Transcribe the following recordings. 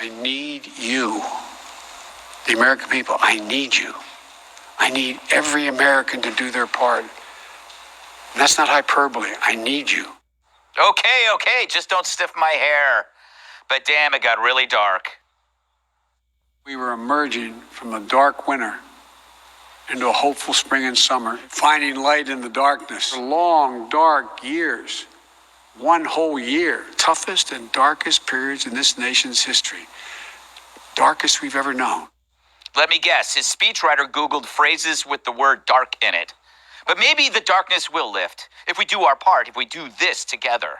I need you, the American people. I need you. I need every American to do their part. And that's not hyperbole. I need you. Okay, just don't stiff my hair. But damn, it got really dark. We were emerging from a dark winter into a hopeful spring and summer, finding light in the darkness. Long, dark years, one whole year, toughest and darkest periods in this nation's history, darkest we've ever known. Let me guess, his speechwriter Googled phrases with the word dark in it. But maybe the darkness will lift if we do our part, if we do this together.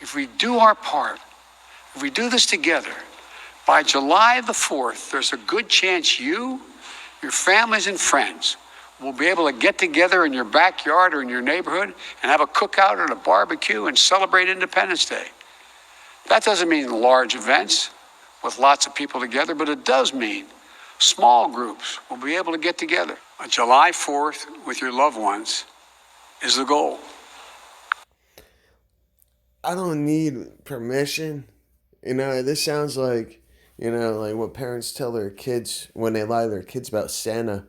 If we do our part, if we do this together, by July the 4th, there's a good chance you, your families and friends will be able to get together in your backyard or in your neighborhood and have a cookout or a barbecue and celebrate Independence Day. That doesn't mean large events with lots of people together, but it does mean small groups will be able to get together. On July 4th with your loved ones is the goal. I don't need permission. This sounds like, like what parents tell their kids when they lie to their kids about Santa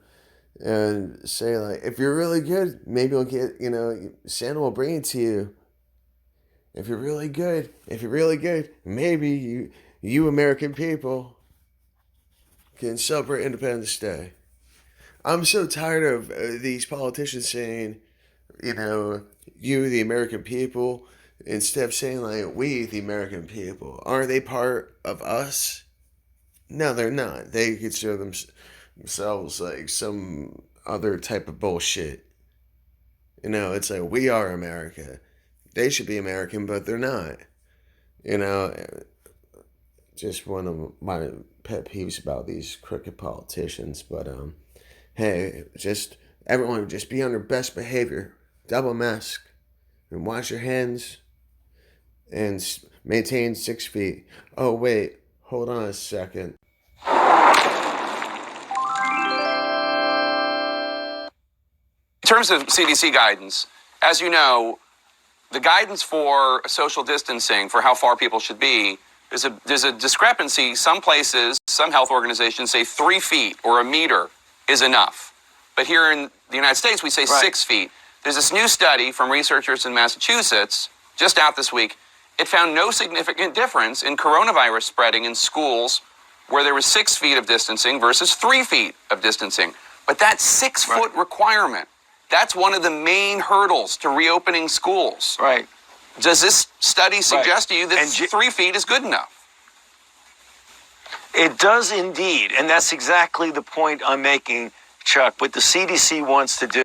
and say, like, if you're really good, maybe you'll get, Santa will bring it to you. If you're really good, maybe you American people can celebrate Independence Day. I'm so tired of these politicians saying, you, the American people, instead of saying, like, we, the American people. Aren't they part of us? No, they're not. They consider themselves like some other type of bullshit. It's like, we are America. They should be American, but they're not. Just one of my pet peeves about these crooked politicians. But, hey, everyone just be on their best behavior. Double mask. And wash your hands. And maintain 6 feet. Oh, wait. Hold on a second. In terms of CDC guidance, as you know, the guidance for social distancing, for how far people should be, there's a discrepancy. Some places, some health organizations say 3 feet or a meter is enough. But here in the United States, we say 6 feet. There's this new study from researchers in Massachusetts, just out this week. It found no significant difference in coronavirus spreading in schools where there was 6 feet of distancing versus 3 feet of distancing. But that 6 foot requirement, that's one of the main hurdles to reopening schools. Right. Does this study suggest to you that 3 feet is good enough? It does indeed. And that's exactly the point I'm making, Chuck, what the CDC wants to do.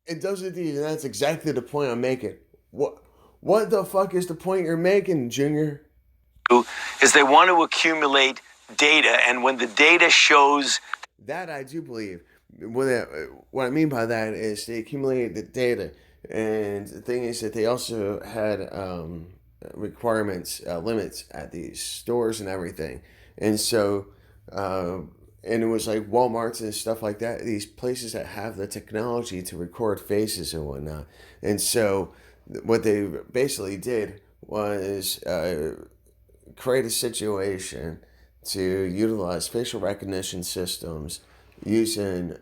It does indeed, and that's exactly the point I'm making. What the fuck is the point you're making, Junior? Is they want to accumulate data, and when the data shows... That I do believe. What I mean by that is they accumulated the data, and the thing is that they also had requirements, limits at these stores and everything. And so, and it was like Walmarts and stuff like that, these places that have the technology to record faces and whatnot. And so what they basically did was create a situation to utilize facial recognition systems using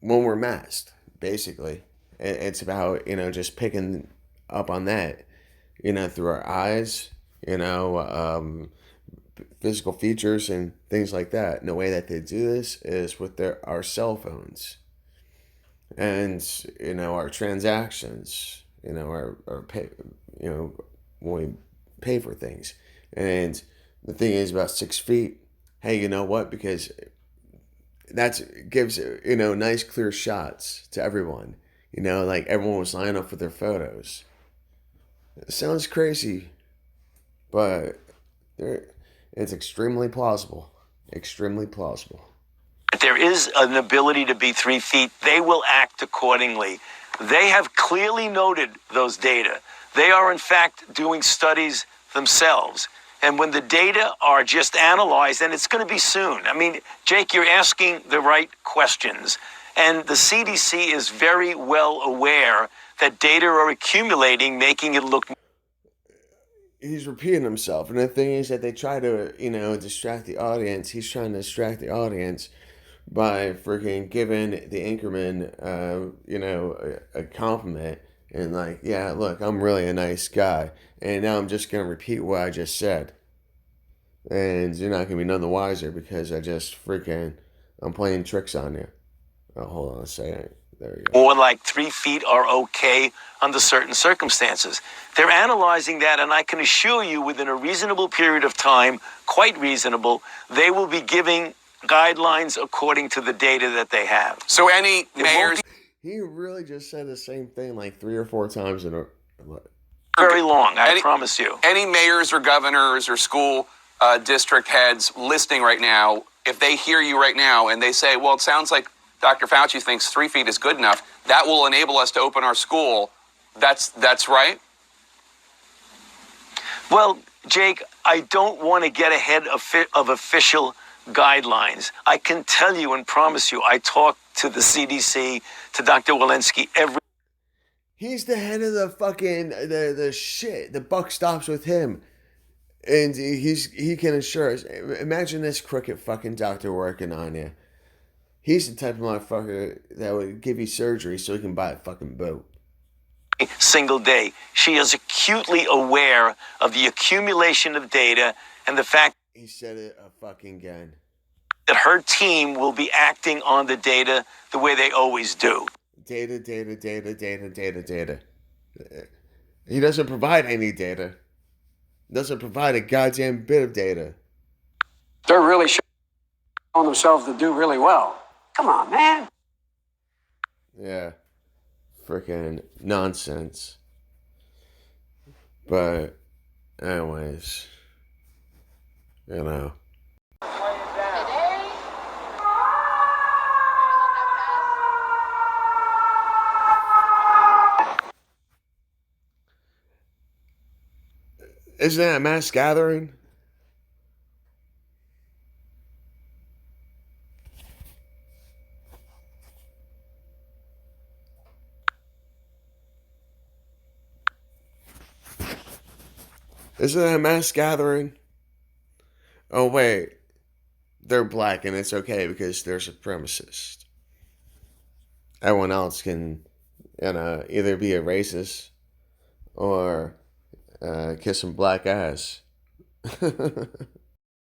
when we're masked, basically. It's about, just picking up on that, through our eyes, physical features and things like that. And the way that they do this is with our cell phones and, our transactions, our pay, when we pay for things. And the thing is about 6 feet. Hey, you know what? Because that gives, nice clear shots to everyone. Like everyone was lining up for their photos. It sounds crazy, but it's extremely plausible. Extremely plausible. If there is an ability to be 3 feet, they will act accordingly. They have clearly noted those data. They are, in fact, doing studies themselves. And when the data are just analyzed, and it's going to be soon. I mean, Jake, you're asking the right questions. And the CDC is very well aware that data are accumulating, making it look... he's repeating himself. And the thing is that they try to, distract the audience. He's trying to distract the audience by freaking giving the anchorman, a compliment. And like, yeah, look, I'm really a nice guy. And now I'm just going to repeat what I just said. And you're not going to be none the wiser because I'm playing tricks on you. Oh, hold on a second. There we go. Or like 3 feet are okay under certain circumstances. They're analyzing that, and I can assure you within a reasonable period of time, quite reasonable, they will be giving guidelines according to the data that they have. So any mayors, He really just said the same thing like 3 or 4 times in a... Very long, I promise you. any mayors or governors or school district heads listening right now, if they hear you right now and they say, well, it sounds like Dr. Fauci thinks 3 feet is good enough, that will enable us to open our school. That's right? Well, Jake, I don't want to get ahead of official guidelines. I can tell you and promise you, I talk to the CDC, to Dr. Walensky every... He's the head of the fucking... The shit. The buck stops with him. And he can assure us. Imagine this crooked fucking doctor working on you. He's the type of motherfucker that would give you surgery so he can buy a fucking boat. Single day. She is acutely aware of the accumulation of data and the fact He said it a fucking again. that her team will be acting on the data the way they always do. Data. He doesn't provide any data. Doesn't provide a goddamn bit of data. They're really showing themselves to do really well. Come on, man. Yeah. Freaking nonsense. But, anyways, Isn't that a mass gathering? Isn't that a mass gathering? Oh, wait. They're black and it's okay because they're supremacists. Everyone else can, either be a racist or kiss some black ass.